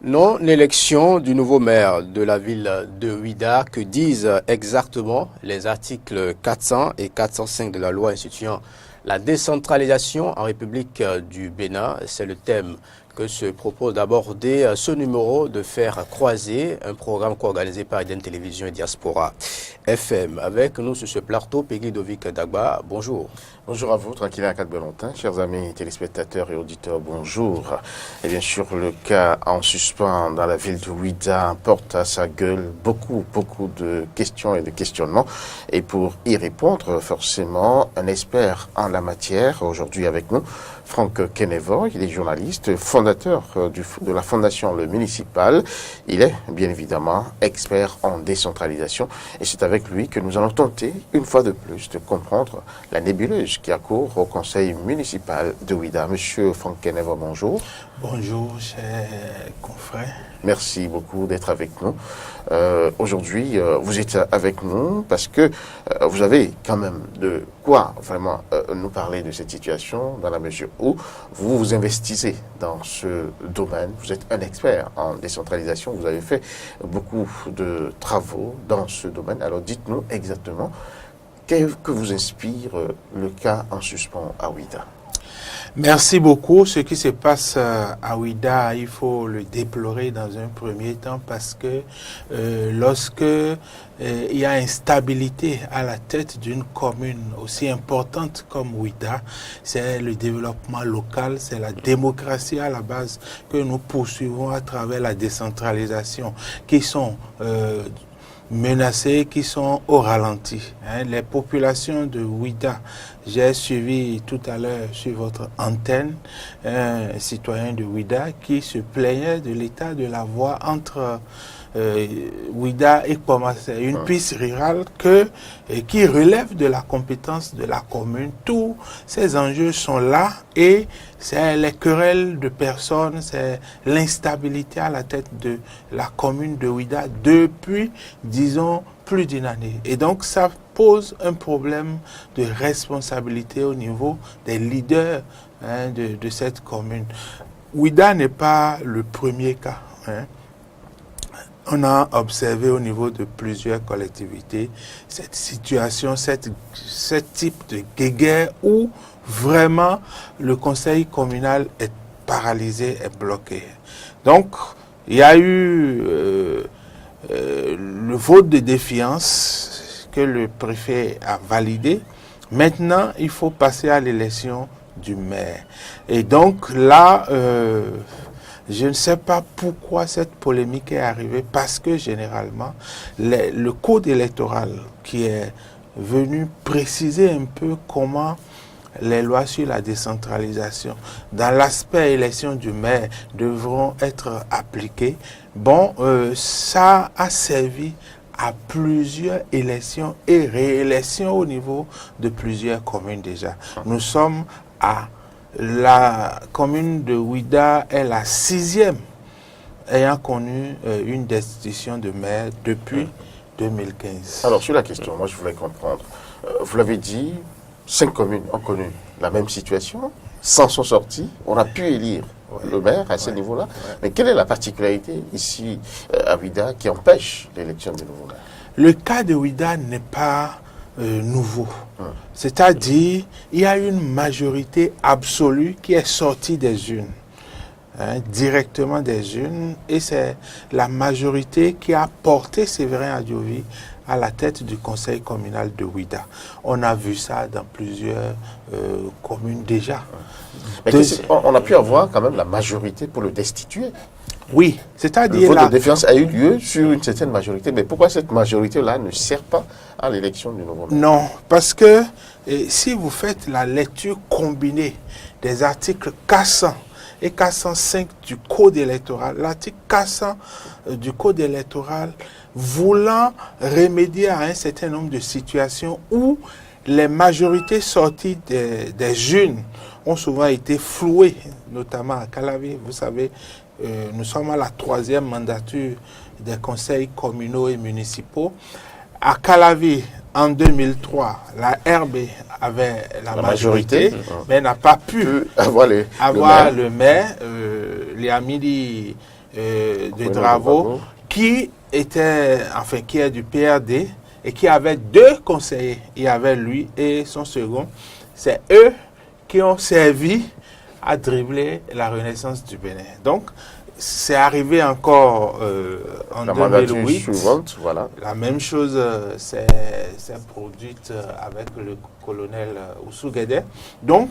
Non-élection du nouveau maire de la ville de Ouidah, que disent exactement les articles 400 et 405 de la loi instituant la décentralisation en République du Bénin? C'est le thème que se propose d'aborder ce numéro de Faire croiser, un programme co-organisé par Eden Télévision et Diaspora FM. Avec nous sur ce plateau, Peggy Dovik Dagba, bonjour. Bonjour à vous, tranquille à 4 Belentin, chers amis téléspectateurs et auditeurs, bonjour. Et bien sûr, le cas en suspens dans la ville de Ouidah porte à sa gueule beaucoup de questions et de questionnements. Et pour y répondre, forcément, un expert en la matière, aujourd'hui avec nous, Franck Kenevo, il est journaliste, fondateur de la fondation Le Municipal. Il est bien évidemment expert en décentralisation et c'est avec lui que nous allons tenter une fois de plus de comprendre la nébuleuse qui accourt au conseil municipal de Ouidah. Monsieur Franck Kenevo, bonjour. Bonjour, chers confrères. Merci beaucoup d'être avec nous. Aujourd'hui, vous êtes avec nous parce que vous avez quand même de quoi vraiment nous parler de cette situation dans la mesure où vous vous investissez dans ce domaine. Vous êtes un expert en décentralisation. Vous avez fait beaucoup de travaux dans ce domaine. Alors dites-nous exactement qu'est-ce que vous inspire le cas en suspens à Ouidah. Merci beaucoup. Ce qui se passe à Ouidah, il faut le déplorer dans un premier temps parce que lorsque il y a instabilité à la tête d'une commune aussi importante comme Ouidah, c'est le développement local, c'est la démocratie à la base que nous poursuivons à travers la décentralisation qui sont menacés, qui sont au ralenti. Les populations de Ouidah, j'ai suivi tout à l'heure sur votre antenne un citoyen de Ouidah qui se plaignait de l'état de la voie entre Ouidah et Pomassé, une piste rurale qui relève de la compétence de la commune. Tous ces enjeux sont là et c'est les querelles de personnes, c'est l'instabilité à la tête de la commune de Ouidah depuis, disons, plus d'une année. Et donc ça pose un problème de responsabilité au niveau des leaders de cette commune. Ouidah n'est pas le premier cas. On a observé au niveau de plusieurs collectivités cette situation, ce type de guéguerre où vraiment le conseil communal est paralysé, est bloqué. Donc, il y a eu le vote de défiance que le préfet a validé. Maintenant, il faut passer à l'élection du maire. Et donc là, je ne sais pas pourquoi cette polémique est arrivée, parce que généralement, le code électoral qui est venu préciser un peu comment les lois sur la décentralisation, dans l'aspect élection du maire, devront être appliquées. Bon, ça a servi à plusieurs élections et réélections au niveau de plusieurs communes déjà. Nous sommes à la commune de Ouidah est la 6e ayant connu une destitution de maire depuis 2015. Alors sur la question, moi je voulais comprendre. Vous l'avez dit, 5 communes ont connu la même situation, s'en sont sortis, on a pu élire le maire à ce niveau-là. Mais quelle est la particularité ici à Ouidah qui empêche l'élection du nouveau maire? Le cas de Ouidah n'est pas nouveau. C'est-à-dire, il y a une majorité absolue qui est sortie des urnes, directement des urnes, et c'est la majorité qui a porté Séverin Adjovi à la tête du conseil communal de Ouidah. On a vu ça dans plusieurs communes déjà. Mais on a pu avoir quand même la majorité pour le destituer. Oui, c'est-à-dire le vote de défiance a eu lieu sur une certaine majorité, mais pourquoi cette majorité-là ne sert pas à l'élection du nouveau maire? Non, parce que si vous faites la lecture combinée des articles 400 et 405 du Code électoral, l'article 400 du Code électoral voulant remédier à un certain nombre de situations où les majorités sorties des urnes ont souvent été flouées, notamment à Calavi. Vous savez, nous sommes à la 3e mandature des conseils communaux et municipaux. À Calavi, en 2003, la RB avait la majorité, mais n'a pas pu avoir le maire. Liamidi de Dravot, qui est du PRD et qui avait 2 conseillers. Il y avait lui et son second. C'est eux qui ont servi à dribbler la renaissance du Bénin. Donc, c'est arrivé encore en 2008. Suivante, voilà. La même chose s'est produite avec le colonel Oussou Guédé. Donc,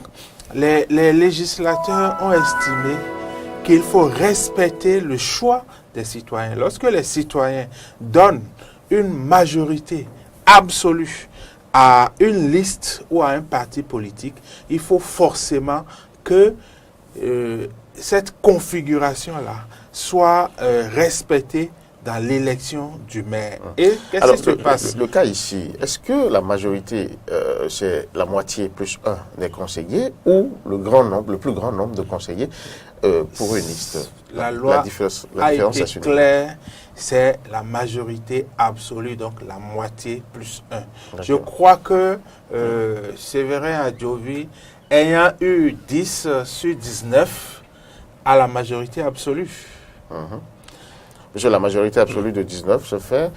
les législateurs ont estimé qu'il faut respecter le choix des citoyens. Lorsque les citoyens donnent une majorité absolue à une liste ou à un parti politique, il faut forcément que cette configuration-là soit respectée dans l'élection du maire. Et qu'est-ce qui se passe? Le cas ici, est-ce que la majorité, c'est la moitié plus 1 des conseillers ou le plus grand nombre de conseillers pour une liste? La loi a été claire, c'est la majorité absolue, donc la moitié plus 1. Je crois que Séverin Adjovi, ayant eu 10 sur 19, a la majorité absolue. Parce que la majorité absolue de 19 se fait,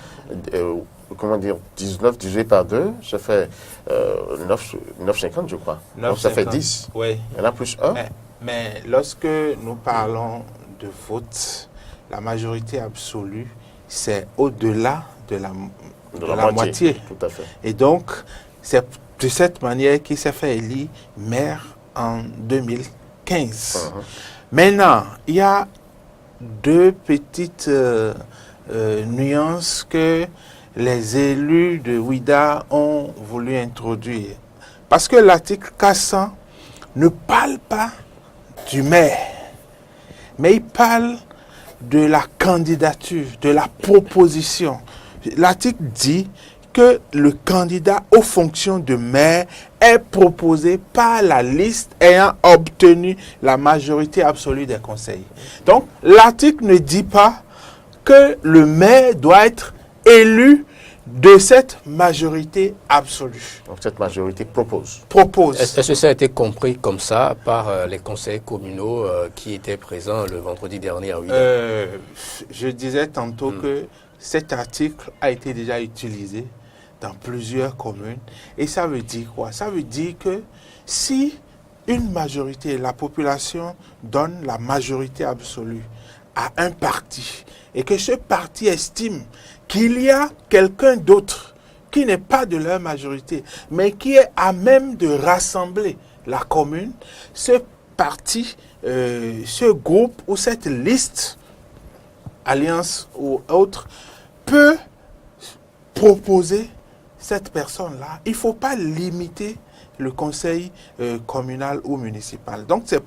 19 divisé par 2, ça fait 9,50 je crois. 9, donc ça fait 10. Oui. Il y en a plus 1. Mais lorsque nous parlons de vote, la majorité absolue, c'est au-delà de la moitié. Tout à fait. Et donc, c'est de cette manière qu'il s'est fait élire maire en 2015. Maintenant, il y a 2 petites nuances que les élus de Ouidah ont voulu introduire. Parce que l'article 400 ne parle pas du maire, mais il parle de la candidature, de la proposition. L'article dit que le candidat aux fonctions de maire est proposé par la liste ayant obtenu la majorité absolue des conseillers. Donc, l'article ne dit pas que le maire doit être élu de cette majorité absolue. Donc, cette majorité propose. Est-ce que ça a été compris comme ça par les conseils communaux qui étaient présents le vendredi dernier à Ouidah? Je disais tantôt que cet article a été déjà utilisé dans plusieurs communes. Et ça veut dire quoi? Ça veut dire que si une majorité, la population donne la majorité absolue à un parti et que ce parti estime qu'il y a quelqu'un d'autre qui n'est pas de leur majorité, mais qui est à même de rassembler la commune, ce parti, ce groupe ou cette liste, alliance ou autre, peut proposer cette personne-là. Il ne faut pas limiter le conseil communal ou municipal. Donc, c'est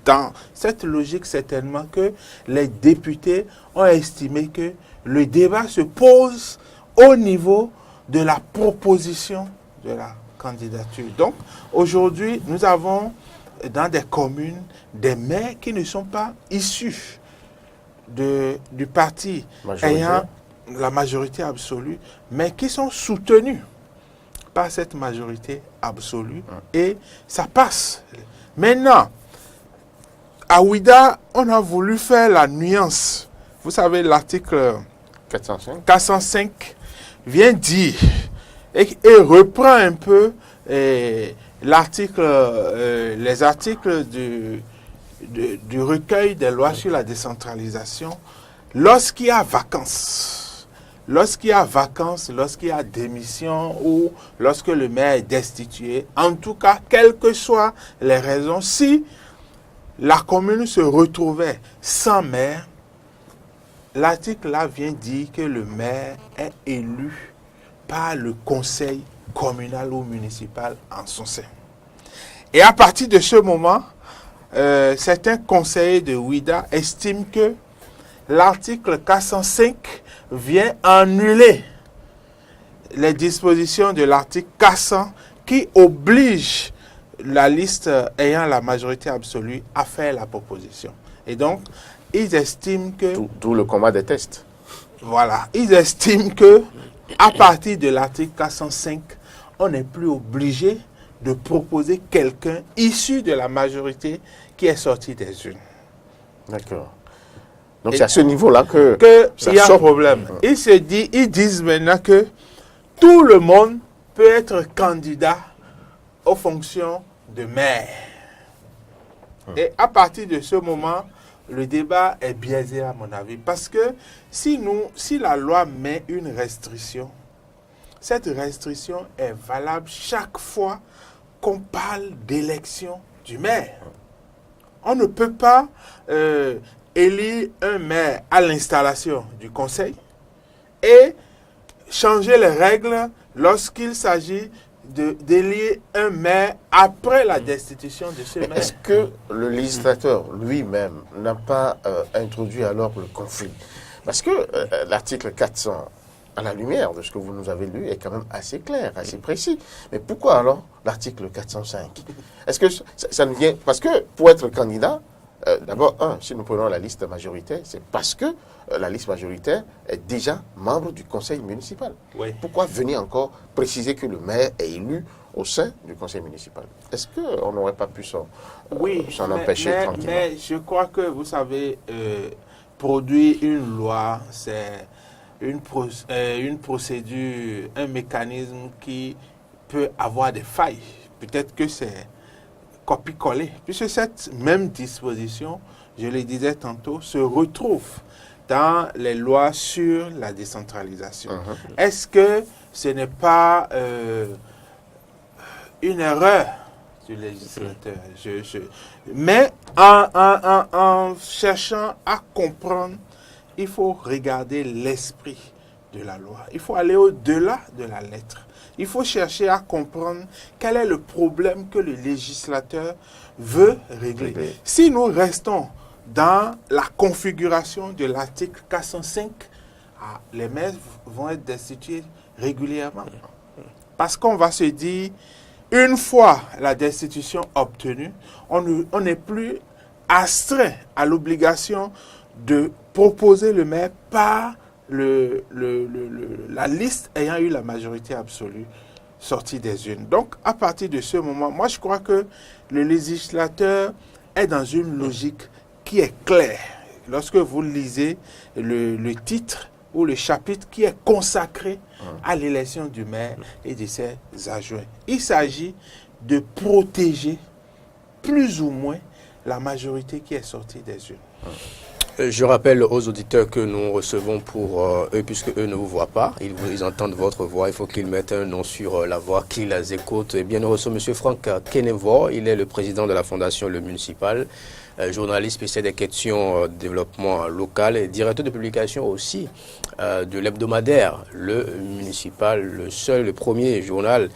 dans cette logique, certainement, que les députés ont estimé que le débat se pose au niveau de la proposition de la candidature. Donc, aujourd'hui, nous avons dans des communes des maires qui ne sont pas issus du parti ayant la majorité absolue, mais qui sont soutenus par cette majorité absolue et ça passe. Maintenant, à Ouidah, on a voulu faire la nuance. Vous savez, l'article 405 vient dire et reprend un peu les articles du recueil des lois sur la décentralisation lorsqu'il y a vacances. Lorsqu'il y a démission ou lorsque le maire est destitué, en tout cas, quelles que soient les raisons, si la commune se retrouvait sans maire, l'article là vient dire que le maire est élu par le conseil communal ou municipal en son sein. Et à partir de ce moment, certains conseillers de Ouidah estiment que l'article 405 vient annuler les dispositions de l'article 400 qui oblige la liste ayant la majorité absolue à faire la proposition. Et donc, ils estiment que... D'où le combat des tests. Voilà. Ils estiment que à partir de l'article 405, on n'est plus obligé de proposer quelqu'un issu de la majorité qui est sorti des urnes. D'accord. Donc c'est à ce niveau-là que il y a un problème. Ils disent maintenant que tout le monde peut être candidat aux fonctions de maire. Et à partir de ce moment, le débat est biaisé à mon avis. Parce que si la loi met une restriction, cette restriction est valable chaque fois qu'on parle d'élection du maire. On ne peut pas élire un maire à l'installation du conseil et changer les règles lorsqu'il s'agit d'élire un maire après la destitution de ce maire. Est-ce que le législateur lui-même n'a pas introduit alors le conflit? Parce que l'article 400, à la lumière de ce que vous nous avez lu, est quand même assez clair, assez précis. Mais pourquoi alors l'article 405? Est-ce que ça ne vient... Parce que pour être candidat, d'abord, si nous prenons la liste majoritaire, c'est parce que la liste majoritaire est déjà membre du conseil municipal. Oui. Pourquoi venir encore préciser que le maire est élu au sein du conseil municipal? Est-ce qu'on n'aurait pas pu s'en empêcher tranquillement? Mais je crois que, vous savez, produire une loi, c'est une procédure, un mécanisme qui peut avoir des failles. Peut-être que c'est copie-coller, puisque cette même disposition, je le disais tantôt, se retrouve dans les lois sur la décentralisation. Est-ce que ce n'est pas une erreur du législateur? Mais en cherchant à comprendre, il faut regarder l'esprit de la loi. Il faut aller au-delà de la lettre. Il faut chercher à comprendre quel est le problème que le législateur veut régler. Si nous restons dans la configuration de l'article 405, les maires vont être destitués régulièrement. Parce qu'on va se dire, une fois la destitution obtenue, on n'est plus astreint à l'obligation de proposer le maire par la liste ayant eu la majorité absolue sortie des urnes. Donc, à partir de ce moment, moi, je crois que le législateur est dans une logique qui est claire. Lorsque vous lisez le titre ou le chapitre qui est consacré à l'élection du maire et de ses adjoints, il s'agit de protéger plus ou moins la majorité qui est sortie des urnes. Je rappelle aux auditeurs que nous recevons pour eux, puisque eux ne vous voient pas, ils entendent votre voix, il faut qu'ils mettent un nom sur la voix, qu'ils écoutent. Eh bien, nous recevons M. Franck Kenevo, il est le président de la Fondation Le Municipal, journaliste spécial des questions de développement local et directeur de publication aussi de l'hebdomadaire Le Municipal, le premier journal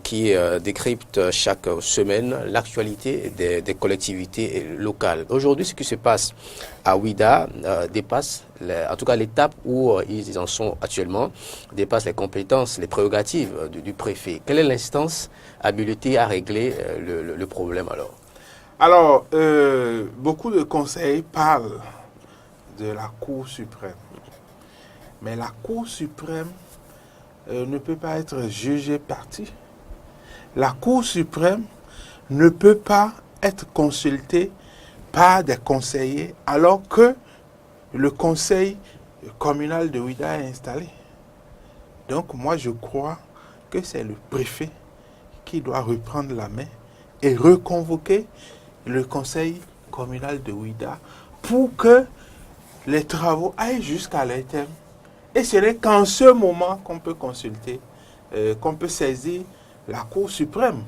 qui décrypte chaque semaine l'actualité des collectivités locales. Aujourd'hui, ce qui se passe à Ouidah dépasse, en tout cas l'étape où ils en sont actuellement, dépasse les compétences, les prérogatives du préfet. Quelle est l'instance habilitée à régler le problème alors? Alors, beaucoup de conseils parlent de la Cour suprême. Mais la Cour suprême ne peut pas être jugée partie. La Cour suprême ne peut pas être consultée par des conseillers alors que le conseil communal de Ouidah est installé. Donc, moi, je crois que c'est le préfet qui doit reprendre la main et reconvoquer le conseil communal de Ouidah pour que les travaux aillent jusqu'à leur terme. Et ce n'est qu'en ce moment qu'on peut consulter, qu'on peut saisir la Cour suprême.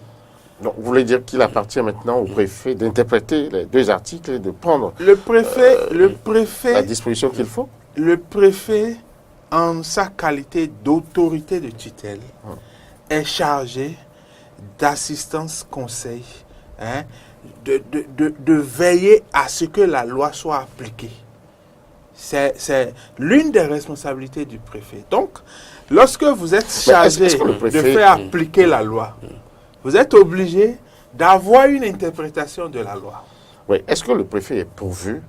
Donc, vous voulez dire qu'il appartient maintenant au préfet d'interpréter les deux articles et de prendre le préfet, la disposition qu'il faut? Le préfet, en sa qualité d'autorité de tutelle, est chargé d'assistance conseil, de veiller à ce que la loi soit appliquée. C'est l'une des responsabilités du préfet. Donc, lorsque vous êtes chargé de faire appliquer la loi, vous êtes obligé d'avoir une interprétation de la loi. Oui. Est-ce que le préfet est pourvu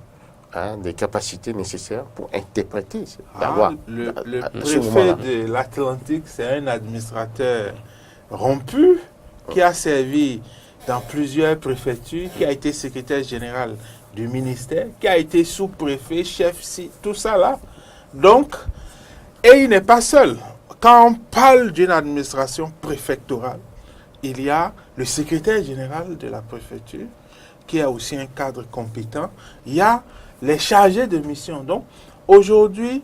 des capacités nécessaires pour interpréter la loi? Le préfet de l'Atlantique, c'est un administrateur rompu qui a servi dans plusieurs préfectures, qui a été secrétaire général du ministère, qui a été sous-préfet, chef, tout ça là. Donc, et il n'est pas seul. Quand on parle d'une administration préfectorale, il y a le secrétaire général de la préfecture, qui a aussi un cadre compétent. Il y a les chargés de mission. Donc, aujourd'hui,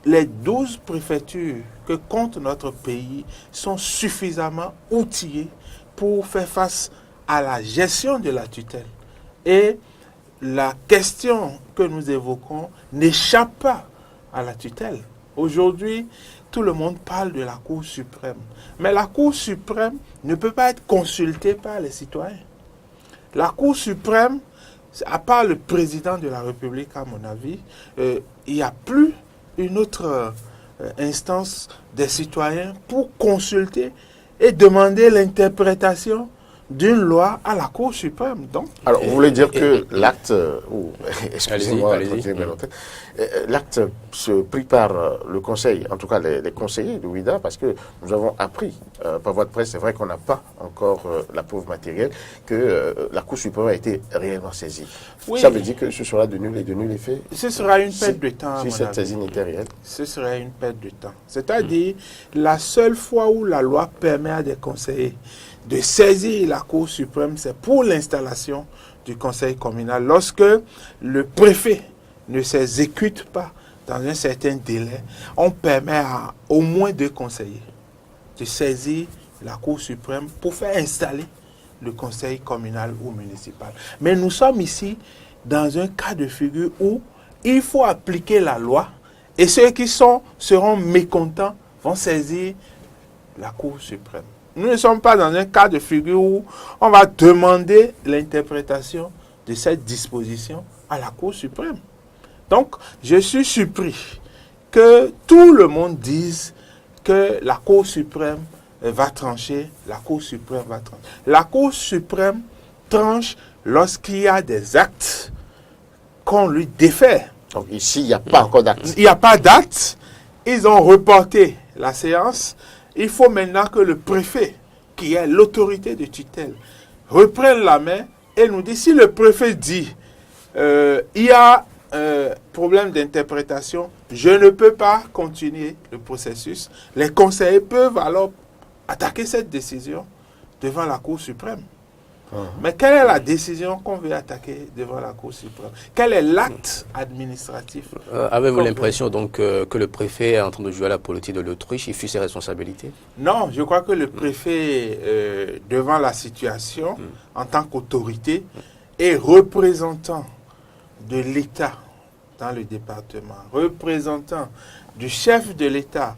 les 12 préfectures que compte notre pays sont suffisamment outillées pour faire face à la gestion de la tutelle. Et la question que nous évoquons n'échappe pas à la tutelle. Aujourd'hui, tout le monde parle de la Cour suprême. Mais la Cour suprême ne peut pas être consultée par les citoyens. La Cour suprême, à part le président de la République, à mon avis, il n'y a plus une autre instance des citoyens pour consulter et demander l'interprétation d'une loi à la Cour suprême. Donc, alors, vous voulez dire que l'acte, excusez-moi, l'acte pris par le Conseil, en tout cas les conseillers de WIDA, parce que nous avons appris par voie de presse, c'est vrai qu'on n'a pas encore la preuve matérielle, que la Cour suprême a été réellement saisie. Oui. Ça veut dire que ce sera de nul et de nul effet. Ce sera une perte de temps. Si cette saisie n'était réelle. Ce serait une perte de temps. C'est-à-dire, la seule fois où la loi permet à des conseillers de saisir la Cour suprême, c'est pour l'installation du conseil communal. Lorsque le préfet ne s'exécute pas dans un certain délai, on permet à au moins 2 conseillers de saisir la Cour suprême pour faire installer le conseil communal ou municipal. Mais nous sommes ici dans un cas de figure où il faut appliquer la loi et ceux qui seront mécontents vont saisir la Cour suprême. Nous ne sommes pas dans un cas de figure où on va demander l'interprétation de cette disposition à la Cour suprême. Donc, je suis surpris que tout le monde dise que la Cour suprême va trancher, la Cour suprême va trancher. La Cour suprême tranche lorsqu'il y a des actes qu'on lui défère. Donc ici, il n'y a pas encore d'acte. Il n'y a pas d'acte. Ils ont reporté la séance. Il faut maintenant que le préfet, qui est l'autorité de tutelle, reprenne la main et nous dise, si le préfet dit il y a problème d'interprétation, je ne peux pas continuer le processus. Les conseillers peuvent alors attaquer cette décision devant la Cour suprême. Mais quelle est la décision qu'on veut attaquer devant la Cour suprême? Quel est l'acte administratif? Avez-vous l'impression donc que le préfet est en train de jouer à la politique de l'autruche, il fuit ses responsabilités? Non, je crois que le préfet, devant la situation, en tant qu'autorité, est représentant de l'État dans le département, représentant du chef de l'État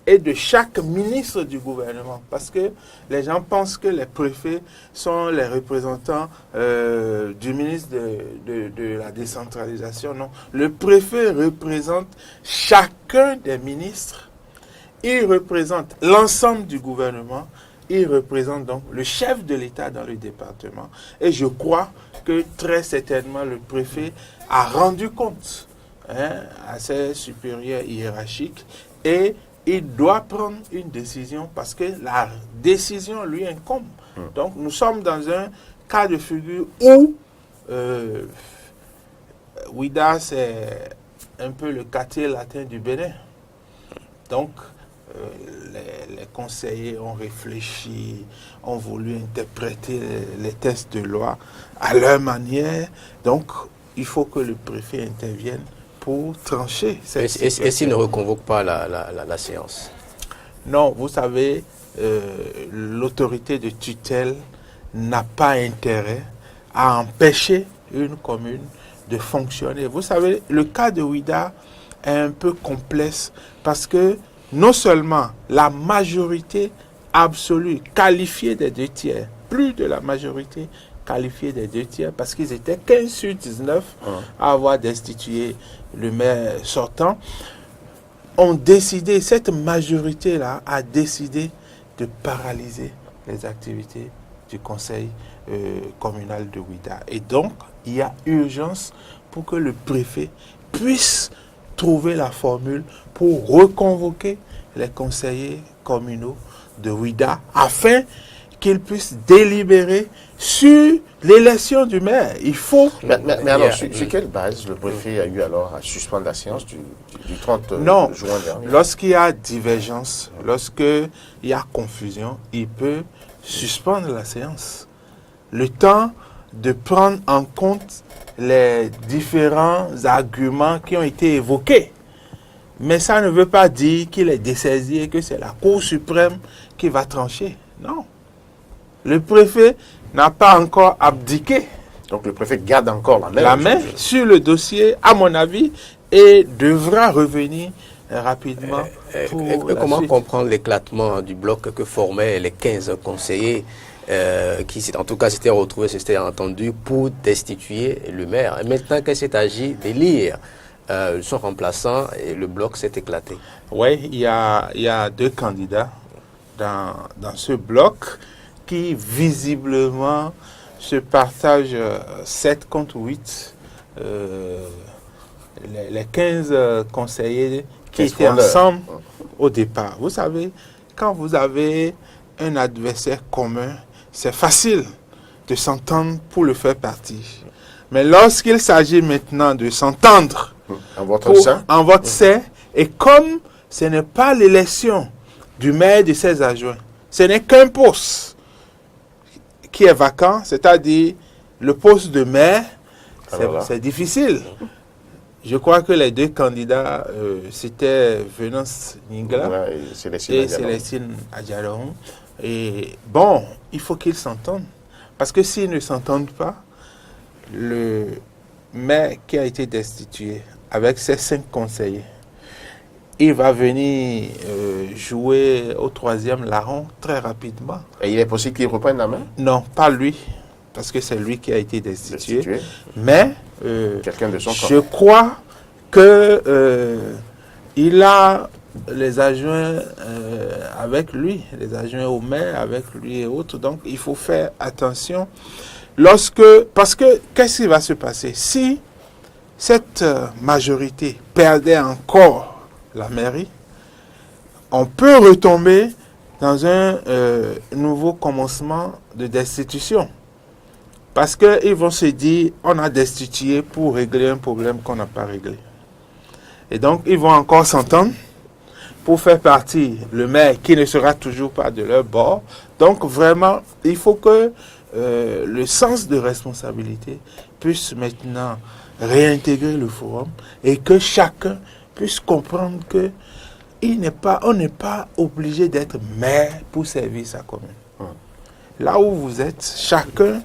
et de chaque ministre du gouvernement. Parce que les gens pensent que les préfets sont les représentants du ministre de la décentralisation. Non, le préfet représente chacun des ministres. Il représente l'ensemble du gouvernement. Il représente donc le chef de l'État dans le département. Et je crois que très certainement le préfet a rendu compte à ses supérieurs hiérarchiques et il doit prendre une décision parce que la décision lui incombe. Donc nous sommes dans un cas de figure où WIDA, c'est un peu le quartier latin du Bénin. Donc les conseillers ont réfléchi, ont voulu interpréter les textes de loi à leur manière. Donc il faut que le préfet intervienne pour trancher cette situation. Et s'il ne reconvoque pas la séance? Non, vous savez, l'autorité de tutelle n'a pas intérêt à empêcher une commune de fonctionner. Vous savez, le cas de WIDA est un peu complexe parce que non seulement la majorité absolue qualifiée des 2/3, plus de la majorité qualifiée des 2/3, parce qu'ils étaient 15 sur 19 à avoir destitué le maire sortant, ont décidé, cette majorité-là a décidé de paralyser les activités du conseil communal de WIDA. Et donc, il y a urgence pour que le préfet puisse trouver la formule pour reconvoquer les conseillers communaux de WIDA afin qu'il puisse délibérer sur l'élection du maire. Il faut... Mais alors, sur quelle base le préfet a eu alors à suspendre la séance du 30 Non, juin dernier? Lorsqu'il y a divergence, lorsqu'il y a confusion, il peut suspendre la séance. Le temps de prendre en compte les différents arguments qui ont été évoqués. Mais ça ne veut pas dire qu'il est dessaisi et que c'est la Cour suprême qui va trancher. Non. Le préfet n'a pas encore abdiqué Donc le préfet garde encore la main sur le dossier, à mon avis, et devra revenir rapidement. Comment comprendre l'éclatement du bloc que formaient les 15 conseillers qui, en tout cas, s'étaient retrouvés, s'étaient entendus pour destituer le maire? Et maintenant qu'il s'est agi d'élire son remplaçant, et le bloc s'est éclaté. Oui, il y a deux candidats dans ce bloc qui visiblement se partagent 7 contre 8. Les 15 conseillers qui étaient ensemble au départ. Vous savez, quand vous avez un adversaire commun, c'est facile de s'entendre pour le faire partir. Mais lorsqu'il s'agit maintenant de s'entendre en votre sein, et comme ce n'est pas l'élection du maire de ses adjoints, ce n'est qu'un poste qui est vacant, c'est-à-dire le poste de maire, c'est difficile. Je crois que les deux candidats, c'était Venance Ningla et Célestine Adjaron. Et bon, il faut qu'ils s'entendent. Parce que s'ils ne s'entendent pas, le maire qui a été destitué avec ses 5 conseillers, il va venir jouer au 3e larron très rapidement. Et il est possible qu'il reprenne la main? Non, pas lui, parce que c'est lui qui a été destitué. Mais quelqu'un de son camp. Je crois que il a les adjoints avec lui, les adjoints au maire avec lui et autres. Donc, il faut faire attention. Parce que, qu'est-ce qui va se passer? Si cette majorité perdait encore la mairie, on peut retomber dans un nouveau commencement de destitution. Parce qu'ils vont se dire, on a destitué pour régler un problème qu'on n'a pas réglé. Et donc, ils vont encore s'entendre pour faire partir le maire qui ne sera toujours pas de leur bord. Donc, vraiment, il faut que le sens de responsabilité puisse maintenant réintégrer le forum et que chacun puisse comprendre que on n'est pas obligé d'être maire pour servir sa commune. Là où vous êtes, chacun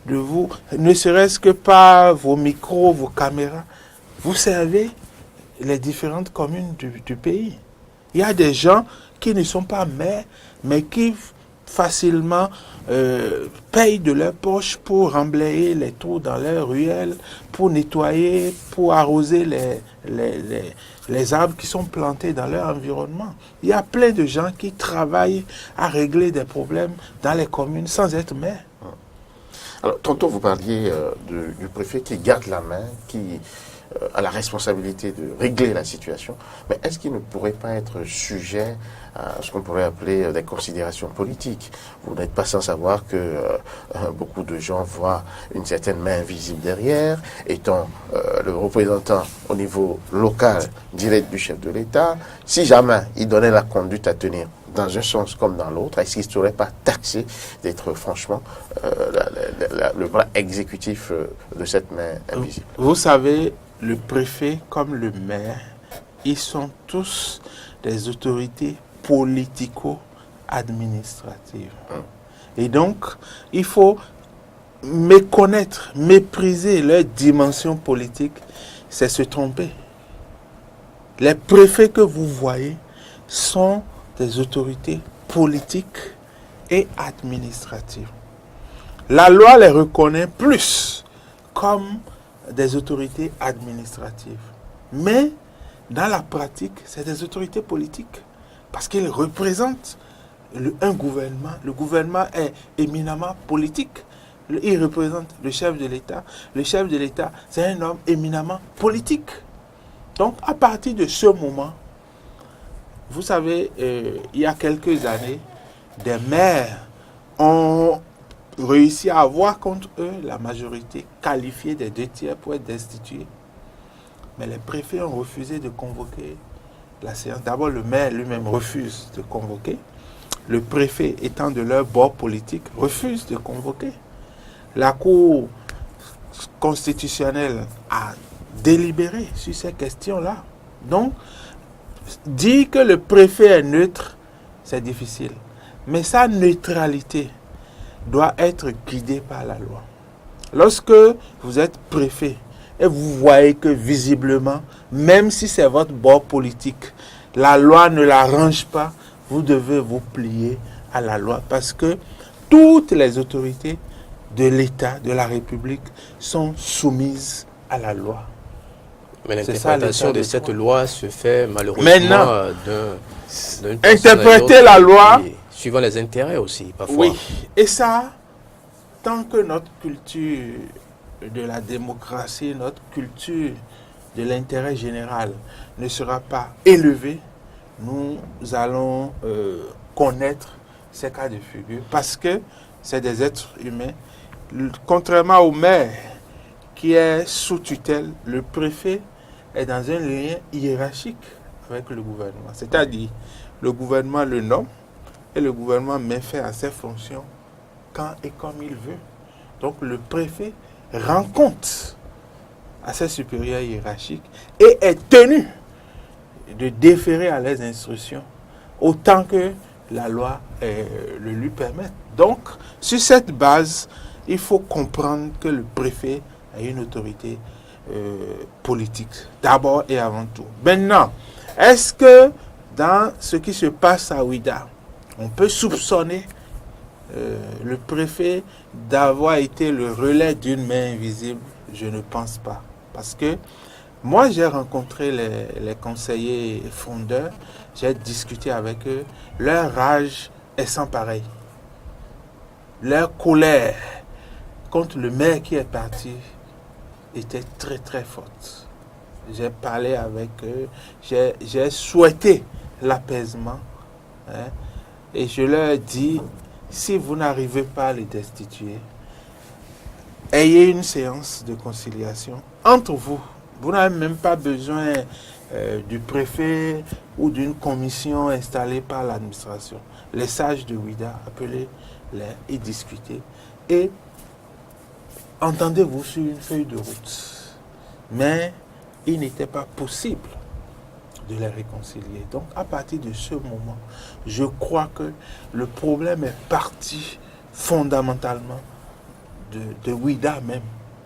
de vous, ne serait-ce que par vos micros, vos caméras, vous servez les différentes communes du pays. Il y a des gens qui ne sont pas maires, mais qui facilement payent de leur poche pour remblayer les trous dans leurs ruelles, pour nettoyer, pour arroser les arbres qui sont plantés dans leur environnement. Il y a plein de gens qui travaillent à régler des problèmes dans les communes sans être maires. Alors, tantôt vous parliez du préfet qui garde la main, qui a la responsabilité de régler la situation, mais est-ce qu'il ne pourrait pas être sujet à ce qu'on pourrait appeler des considérations politiques? Vous n'êtes pas sans savoir que beaucoup de gens voient une certaine main invisible derrière, étant le représentant au niveau local direct du chef de l'État. Si jamais il donnait la conduite à tenir dans un sens comme dans l'autre, est-ce qu'il ne serait pas taxé d'être franchement le bras exécutif de cette main invisible? Vous savez, le préfet comme le maire, ils sont tous des autorités politico-administratives. Et donc, il faut méconnaître, mépriser leur dimension politique, c'est se tromper. Les préfets que vous voyez sont des autorités politiques et administratives. La loi les reconnaît plus comme des autorités administratives. Mais dans la pratique, c'est des autorités politiques. Parce qu'ils représentent un gouvernement. Le gouvernement est éminemment politique. Il représente le chef de l'État. Le chef de l'État, c'est un homme éminemment politique. Donc, à partir de ce moment, vous savez, il y a quelques années, des maires ont réussi à avoir contre eux la majorité qualifiée des 2/3 pour être destitués. Mais les préfets ont refusé de convoquer la séance. D'abord, le maire lui-même refuse de convoquer. Le préfet, étant de leur bord politique, refuse de convoquer. La Cour constitutionnelle a délibéré sur ces questions-là. Donc, dire que le préfet est neutre, c'est difficile. Mais sa neutralité doit être guidée par la loi. Lorsque vous êtes préfet et vous voyez que visiblement, même si c'est votre bord politique, la loi ne l'arrange pas, vous devez vous plier à la loi parce que toutes les autorités de l'État, de la République, sont soumises à la loi. Mais l'interprétation de cette loi se fait malheureusement d'un interpréter la loi suivant les intérêts aussi, parfois. Oui, et ça, tant que notre culture de la démocratie, notre culture de l'intérêt général ne sera pas élevée, nous allons connaître ces cas de figure parce que c'est des êtres humains. Contrairement au maire qui est sous tutelle, le préfet est dans un lien hiérarchique avec le gouvernement. C'est-à-dire, le gouvernement le nomme et le gouvernement met fin à ses fonctions quand et comme il veut. Donc le préfet rend compte à ses supérieurs hiérarchiques et est tenu de déférer à leurs instructions autant que la loi le lui permette. Donc, sur cette base, il faut comprendre que le préfet a une autorité politique, d'abord et avant tout. Maintenant, est-ce que dans ce qui se passe à Ouidah, on peut soupçonner le préfet d'avoir été le relais d'une main invisible? Je ne pense pas. Parce que moi, j'ai rencontré les conseillers fondeurs, j'ai discuté avec eux, leur rage est sans pareil. Leur colère contre le maire qui est parti était très très forte. J'ai parlé avec eux, j'ai souhaité l'apaisement, hein, et je leur ai dit, si vous n'arrivez pas à les destituer, ayez une séance de conciliation entre vous. Vous n'avez même pas besoin du préfet ou d'une commission installée par l'administration. Les sages de Ouidah, appelez-les et discutez. Et entendez-vous sur une feuille de route. Mais il n'était pas possible de les réconcilier. Donc, à partir de ce moment, je crois que le problème est parti fondamentalement de Ouidah même.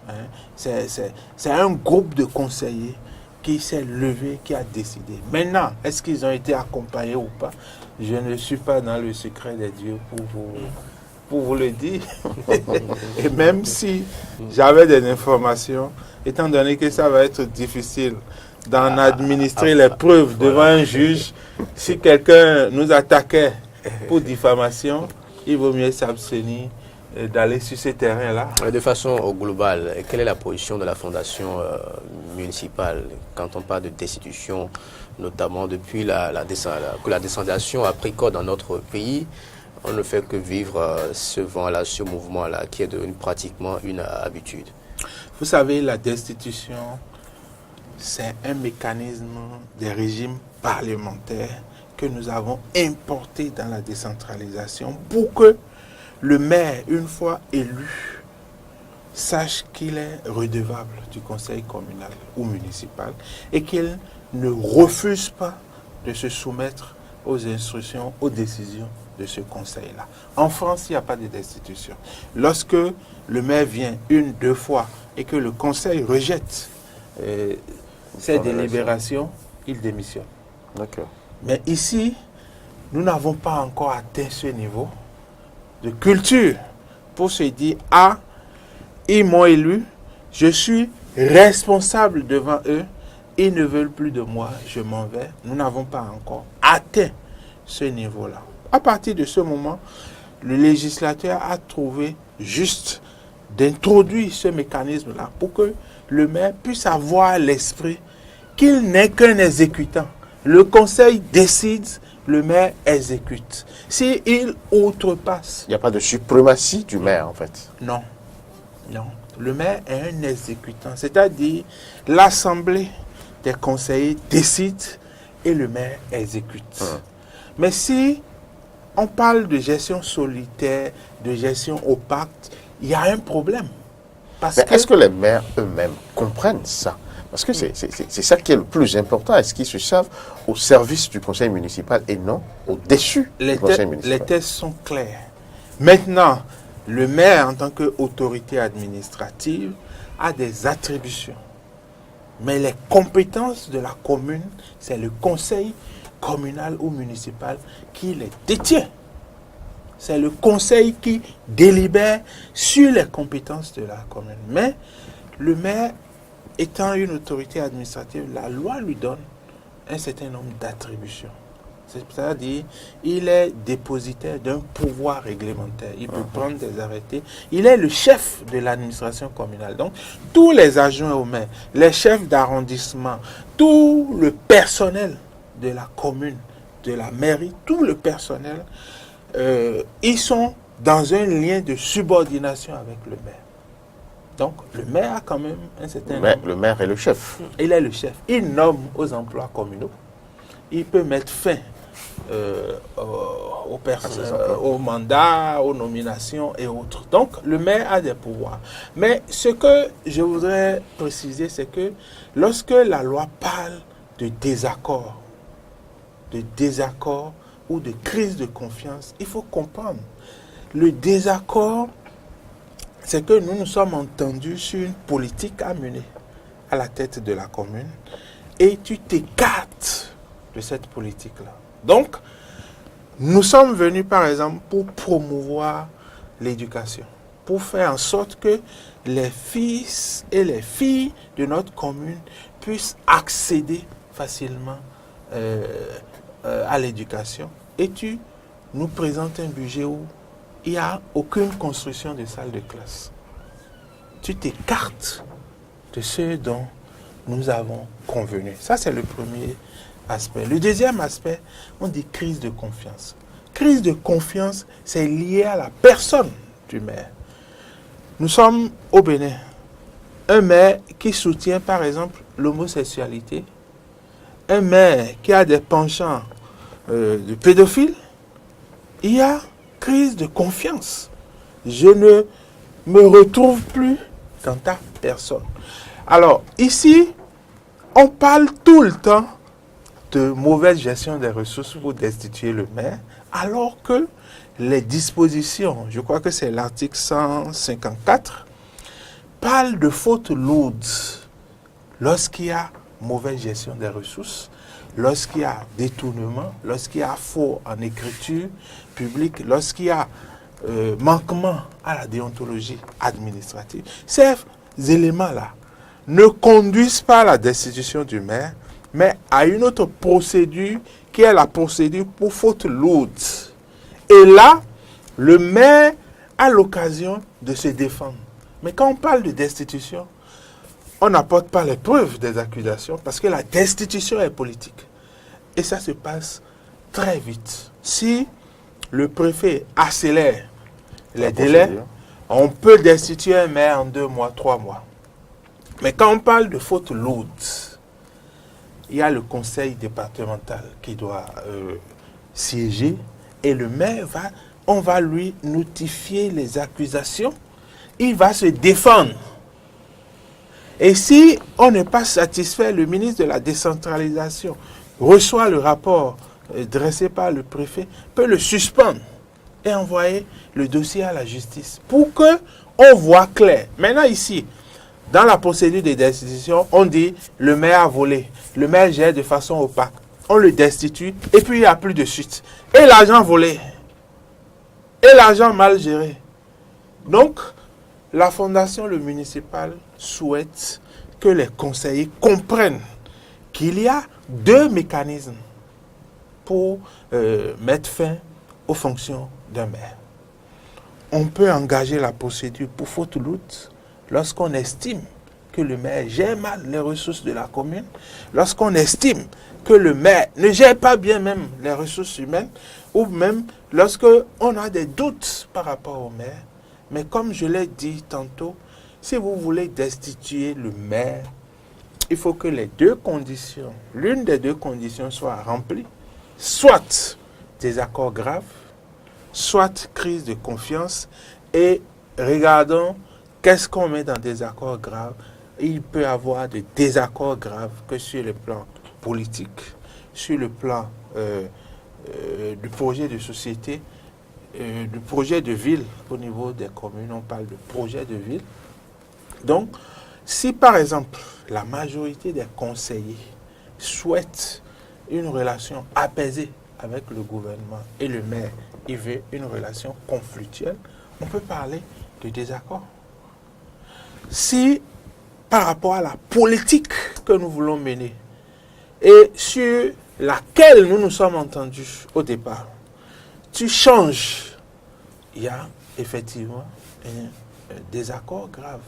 Hein. C'est un groupe de conseillers qui s'est levé, qui a décidé. Maintenant, est-ce qu'ils ont été accompagnés ou pas? Je ne suis pas dans le secret des dieux pour vous le dire. Et même si j'avais des informations, étant donné que ça va être difficile d'en administrer les preuves devant un juge, si quelqu'un nous attaquait pour diffamation, il vaut mieux s'abstenir d'aller sur ces terrains-là. De façon globale, quelle est la position de la fondation municipale quand on parle de destitution, notamment depuis que la décentralisation a pris corps dans notre pays? On ne fait que vivre ce vent-là, ce mouvement-là, qui est devenu pratiquement une habitude. Vous savez, la destitution, c'est un mécanisme des régimes parlementaires que nous avons importé dans la décentralisation pour que le maire, une fois élu, sache qu'il est redevable du conseil communal ou municipal et qu'il ne refuse pas de se soumettre aux instructions, aux décisions de ce conseil-là. En France, il n'y a pas de destitution. Lorsque le maire vient une, deux fois et que le conseil rejette ses délibérations, il démissionne. D'accord. Mais ici, nous n'avons pas encore atteint ce niveau de culture pour se dire, ah, ils m'ont élu, je suis responsable devant eux, ils ne veulent plus de moi, je m'en vais. Nous n'avons pas encore atteint ce niveau-là. À partir de ce moment, le législateur a trouvé juste d'introduire ce mécanisme-là pour que le maire puisse avoir l'esprit qu'il n'est qu'un exécutant. Le conseil décide, le maire exécute. S'il outrepasse... Il n'y a pas de suprématie du maire, en fait. Non, non. Le maire est un exécutant, c'est-à-dire l'assemblée des conseillers décide et le maire exécute. Mais si on parle de gestion solitaire, de gestion opaque, il y a un problème. Est-ce que les maires eux-mêmes comprennent ça? Parce que c'est ça qui est le plus important. Est-ce qu'ils se savent au service du conseil municipal et non au-dessus du conseil municipal? Les tests sont clairs. Maintenant, le maire, en tant qu'autorité administrative, a des attributions. Mais les compétences de la commune, c'est le conseil communal ou municipal qui les détient. C'est le conseil qui délibère sur les compétences de la commune. Mais le maire, étant une autorité administrative, la loi lui donne un certain nombre d'attributions. C'est-à-dire, il est dépositaire d'un pouvoir réglementaire. Il peut prendre des arrêtés. Il est le chef de l'administration communale. Donc, tous les adjoints au maire, les chefs d'arrondissement, tout le personnel de la commune, de la mairie, tout le personnel, ils sont dans un lien de subordination avec le maire. Donc, le maire a quand même un certain nombre. Le maire est le chef. Il est le chef. Il nomme aux emplois communaux. Il peut mettre fin au mandat, aux nominations et autres. Donc, le maire a des pouvoirs. Mais ce que je voudrais préciser, c'est que lorsque la loi parle de désaccord ou de crise de confiance, il faut comprendre. Le désaccord, c'est que nous nous sommes entendus sur une politique à mener à la tête de la commune et tu t'écartes de cette politique-là. Donc, nous sommes venus, par exemple, pour promouvoir l'éducation, pour faire en sorte que les fils et les filles de notre commune puissent accéder facilement à l'éducation. Et tu nous présentes un budget où il n'y a aucune construction de salle de classe. Tu t'écartes de ce dont nous avons convenu. Ça, c'est le premier aspect. Le deuxième aspect, on dit crise de confiance. Crise de confiance, c'est lié à la personne du maire. Nous sommes au Bénin. Un maire qui soutient, par exemple, l'homosexualité, un maire qui a des penchants de pédophiles, il y a crise de confiance. Je ne me retrouve plus dans ta personne. Alors, ici, on parle tout le temps de mauvaise gestion des ressources pour destituer le maire, alors que les dispositions, je crois que c'est l'article 154, parlent de fautes lourdes lorsqu'il y a mauvaise gestion des ressources, lorsqu'il y a détournement, lorsqu'il y a faux en écriture publique, lorsqu'il y a manquement à la déontologie administrative. Ces éléments-là ne conduisent pas à la destitution du maire, mais à une autre procédure qui est la procédure pour faute lourde. Et là, le maire a l'occasion de se défendre. Mais quand on parle de destitution, on n'apporte pas les preuves des accusations parce que la destitution est politique. Et ça se passe très vite. Si le préfet accélère les délais, on peut destituer un maire en 2 mois, 3 mois. Mais quand on parle de faute lourde, il y a le conseil départemental qui doit siéger et le maire on va lui notifier les accusations. Il va se défendre. Et si on n'est pas satisfait, le ministre de la décentralisation reçoit le rapport dressé par le préfet, peut le suspendre et envoyer le dossier à la justice pour qu'on voit clair. Maintenant ici, dans la procédure de destitution, on dit le maire a volé, le maire gère de façon opaque. On le destitue et puis il n'y a plus de suite. Et l'argent volé, et l'argent mal géré. Donc, la fondation, le municipal, souhaite que les conseillers comprennent qu'il y a 2 mécanismes pour mettre fin aux fonctions d'un maire. On peut engager la procédure pour faute lourde lorsqu'on estime que le maire gère mal les ressources de la commune, lorsqu'on estime que le maire ne gère pas bien même les ressources humaines, ou même lorsqu'on a des doutes par rapport au maire. Mais comme je l'ai dit tantôt, si vous voulez destituer le maire, il faut que les deux conditions, l'une des deux conditions soit remplie, soit désaccord grave, soit crise de confiance. Et regardons qu'est-ce qu'on met dans des accords graves. Il peut y avoir des désaccords graves que sur le plan politique, sur le plan du projet de société, du projet de ville au niveau des communes. On parle de projet de ville. Donc, si par exemple la majorité des conseillers souhaitent une relation apaisée avec le gouvernement et le maire, il veut une relation conflictuelle, on peut parler de désaccord. Si par rapport à la politique que nous voulons mener et sur laquelle nous nous sommes entendus au départ, tu changes, il y a effectivement un désaccord grave.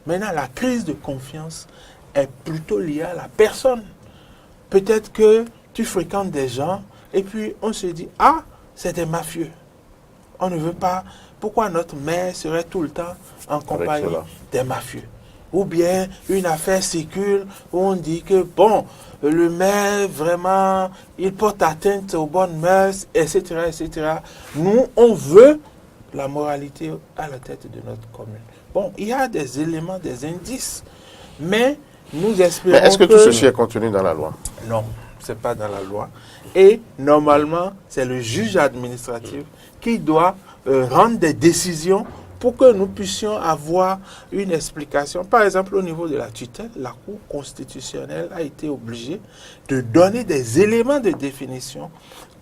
Maintenant, la crise de confiance est plutôt liée à la personne. Peut-être que tu fréquentes des gens et puis on se dit, ah, c'est des mafieux. On ne veut pas. Pourquoi notre maire serait tout le temps en compagnie des mafieux? Ou bien une affaire circule où on dit que, bon, le maire, vraiment, il porte atteinte aux bonnes mœurs, etc., etc. Nous, on veut la moralité à la tête de notre commune. Bon, il y a des éléments, des indices, mais nous espérons que... Mais est-ce que tout ceci est contenu dans la loi? Non, ce n'est pas dans la loi. Et normalement, c'est le juge administratif qui doit rendre des décisions pour que nous puissions avoir une explication. Par exemple, au niveau de la tutelle, la Cour constitutionnelle a été obligée de donner des éléments de définition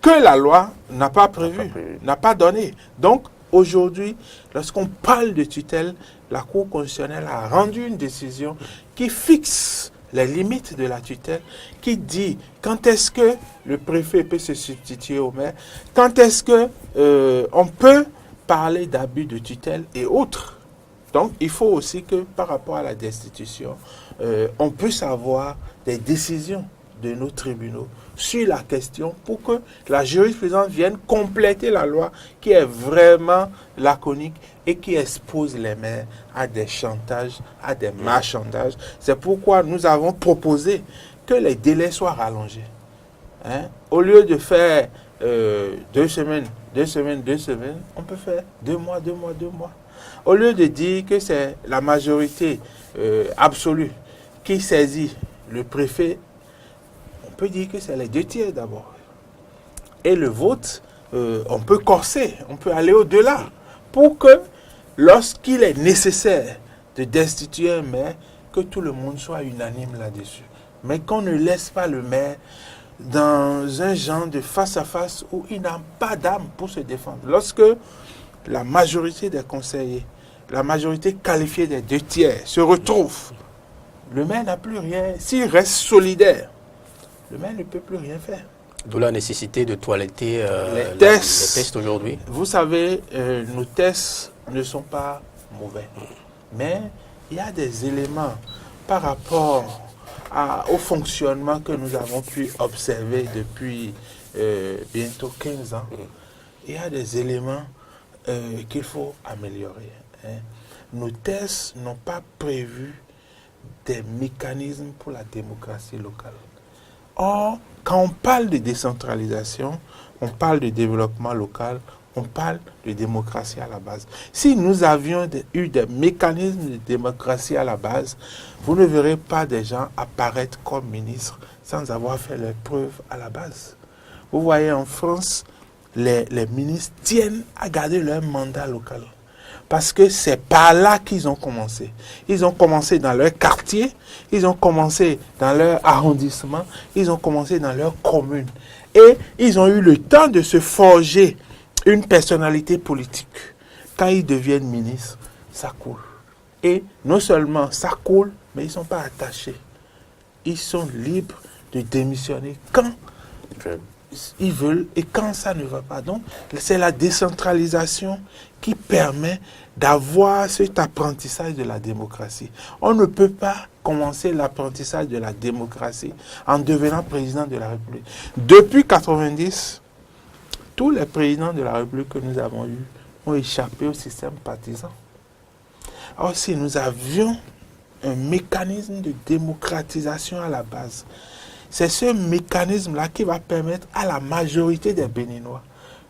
que la loi n'a pas prévu, n'a pas donné. Donc, aujourd'hui, lorsqu'on parle de tutelle, la Cour constitutionnelle a rendu une décision qui fixe les limites de la tutelle, qui dit quand est-ce que le préfet peut se substituer au maire, quand est-ce que on peut parler d'abus de tutelle et autres. Donc, il faut aussi que par rapport à la destitution, on puisse avoir des décisions de nos tribunaux sur la question pour que la jurisprudence vienne compléter la loi qui est vraiment laconique et qui expose les maires à des chantages, à des marchandages. C'est pourquoi nous avons proposé que les délais soient rallongés. Hein? Au lieu de faire 2 semaines, on peut faire 2 mois. Au lieu de dire que c'est la majorité absolue qui saisit le préfet, on peut dire que c'est les 2/3 d'abord. Et le vote, on peut corser, on peut aller au-delà pour que lorsqu'il est nécessaire de destituer un maire, que tout le monde soit unanime là-dessus. Mais qu'on ne laisse pas le maire dans un genre de face-à-face où il n'a pas d'âme pour se défendre. Lorsque la majorité des conseillers, la majorité qualifiée des 2/3 se retrouve, le maire n'a plus rien. S'il reste solidaire, le maire ne peut plus rien faire. D'où la nécessité de toiletter les les tests aujourd'hui. Vous savez, nos tests ne sont pas mauvais. Mais il y a des éléments par rapport au fonctionnement que nous avons pu observer depuis bientôt 15 ans. Il y a des éléments qu'il faut améliorer. Hein. Nos tests n'ont pas prévu des mécanismes pour la démocratie locale. Or, quand on parle de décentralisation, on parle de développement local, on parle de démocratie à la base. Si nous avions eu des mécanismes de démocratie à la base, vous ne verrez pas des gens apparaître comme ministres sans avoir fait leurs preuves à la base. Vous voyez, en France, les ministres tiennent à garder leur mandat local. Parce que c'est par là qu'ils ont commencé. Ils ont commencé dans leur quartier, ils ont commencé dans leur arrondissement, ils ont commencé dans leur commune. Et ils ont eu le temps de se forger une personnalité politique. Quand ils deviennent ministres, ça coule. Et non seulement ça coule, mais ils ne sont pas attachés. Ils sont libres de démissionner quand ils veulent et quand ça ne va pas. Donc, c'est la décentralisation qui permet d'avoir cet apprentissage de la démocratie. On ne peut pas commencer l'apprentissage de la démocratie en devenant président de la République. Depuis 90, tous les présidents de la République que nous avons eus ont échappé au système partisan. Or, si nous avions un mécanisme de démocratisation à la base, c'est ce mécanisme-là qui va permettre à la majorité des Béninois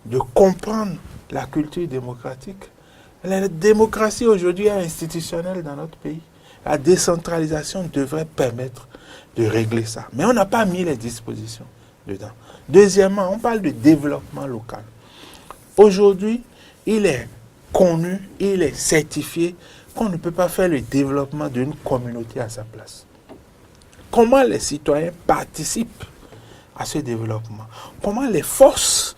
de comprendre la culture démocratique. La démocratie aujourd'hui est institutionnelle dans notre pays. La décentralisation devrait permettre de régler ça. Mais on n'a pas mis les dispositions dedans. Deuxièmement, on parle de développement local. Aujourd'hui, il est connu, il est certifié qu'on ne peut pas faire le développement d'une communauté à sa place. Comment les citoyens participent à ce développement? Comment les forces,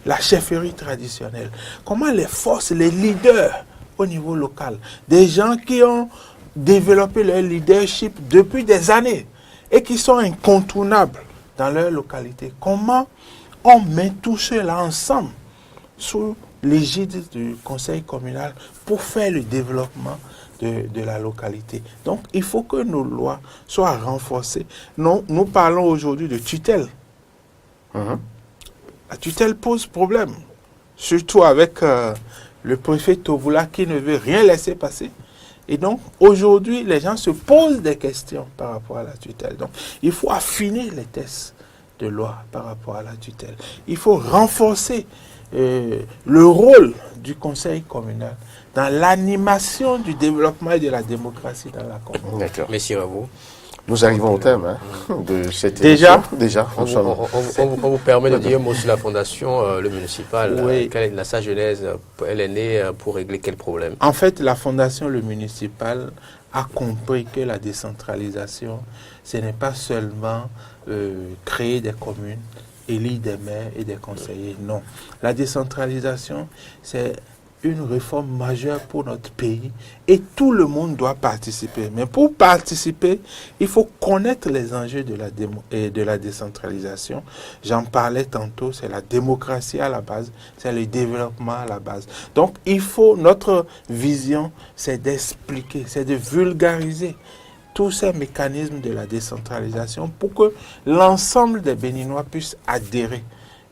la chefferie traditionnelle, comment les forces, les leaders au niveau local, des gens qui ont développé leur leadership depuis des années et qui sont incontournables dans leur localité, comment on met tout cela ensemble sous l'égide du conseil communal pour faire le développement de la localité. Donc, il faut que nos lois soient renforcées. Non, nous parlons aujourd'hui de tutelle. La tutelle pose problème, surtout avec le préfet Tovoula qui ne veut rien laisser passer. Et donc, aujourd'hui, les gens se posent des questions par rapport à la tutelle. Donc, il faut affiner les tests de loi par rapport à la tutelle. Il faut renforcer le rôle du conseil communal dans l'animation du développement et de la démocratie dans la commune. D'accord. Merci à vous. Nous arrivons au thème de cette Déjà émission. Déjà, On vous permet de dire un mot sur la fondation, le municipal. Oui. Quelle est sa genèse? Elle est née pour régler quel problème? En fait, la fondation, le municipal, a compris que la décentralisation, ce n'est pas seulement créer des communes, élire des maires et des conseillers. Non. La décentralisation, c'est une réforme majeure pour notre pays et tout le monde doit participer. Mais pour participer, il faut connaître les enjeux de la décentralisation. J'en parlais tantôt, c'est la démocratie à la base, c'est le développement à la base. Donc, notre vision, c'est d'expliquer, c'est de vulgariser tous ces mécanismes de la décentralisation pour que l'ensemble des Béninois puissent adhérer.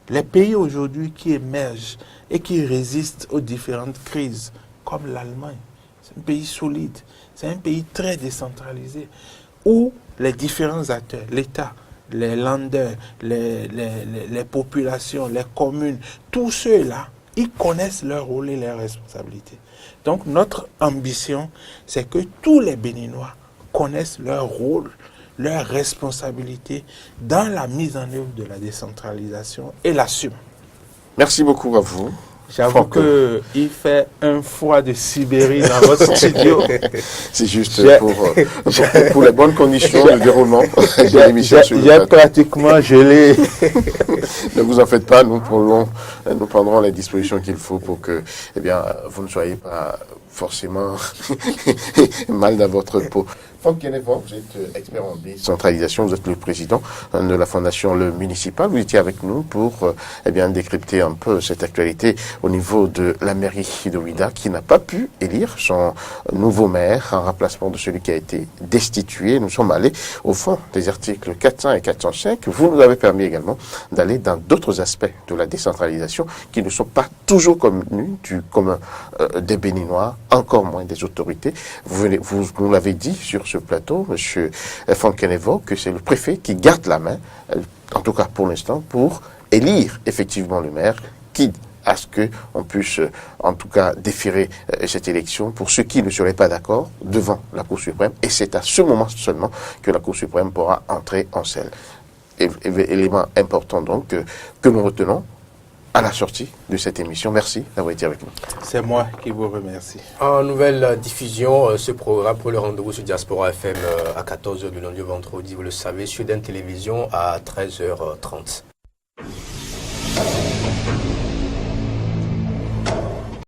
Les pays aujourd'hui qui émergent et qui résistent aux différentes crises, comme l'Allemagne, c'est un pays solide, c'est un pays très décentralisé, où les différents acteurs, l'État, les landers, les populations, les communes, tous ceux-là, ils connaissent leur rôle et leurs responsabilités. Donc notre ambition, c'est que tous les Béninois connaissent leur rôle, leurs responsabilités dans la mise en œuvre de la décentralisation et l'assument. Merci beaucoup à vous. J'avoue qu'il fait un froid de Sibérie dans votre studio. C'est juste pour les bonnes conditions de déroulement de l'émission. J'ai pratiquement gelé. Ne vous en faites pas, nous prendrons les dispositions qu'il faut pour que vous ne soyez pas forcément mal dans votre peau. Franck Kenevo, vous êtes expert en décentralisation, vous êtes le président de la fondation Le Municipal. Vous étiez avec nous pour décrypter un peu cette actualité au niveau de la mairie de Ouidah qui n'a pas pu élire son nouveau maire en remplacement de celui qui a été destitué. Nous sommes allés au fond des articles 400 et 405. Vous nous avez permis également d'aller dans d'autres aspects de la décentralisation qui ne sont pas toujours connus du commun des Béninois, encore moins des autorités. Vous nous l'avez dit sur ce plateau, M. Franck Kenevo, que c'est le préfet qui garde la main, en tout cas pour l'instant, pour élire effectivement le maire, qui à ce qu'on puisse en tout cas déférer cette élection pour ceux qui ne seraient pas d'accord devant la Cour suprême. Et c'est à ce moment seulement que la Cour suprême pourra entrer en scène. Élément important donc que nous retenons à la sortie de cette émission. Merci d'avoir été avec nous. C'est moi qui vous remercie. En nouvelle diffusion, ce programme pour le rendez-vous sur Diaspora FM à 14h du lundi au vendredi, vous le savez, sur Télévision à 13h30.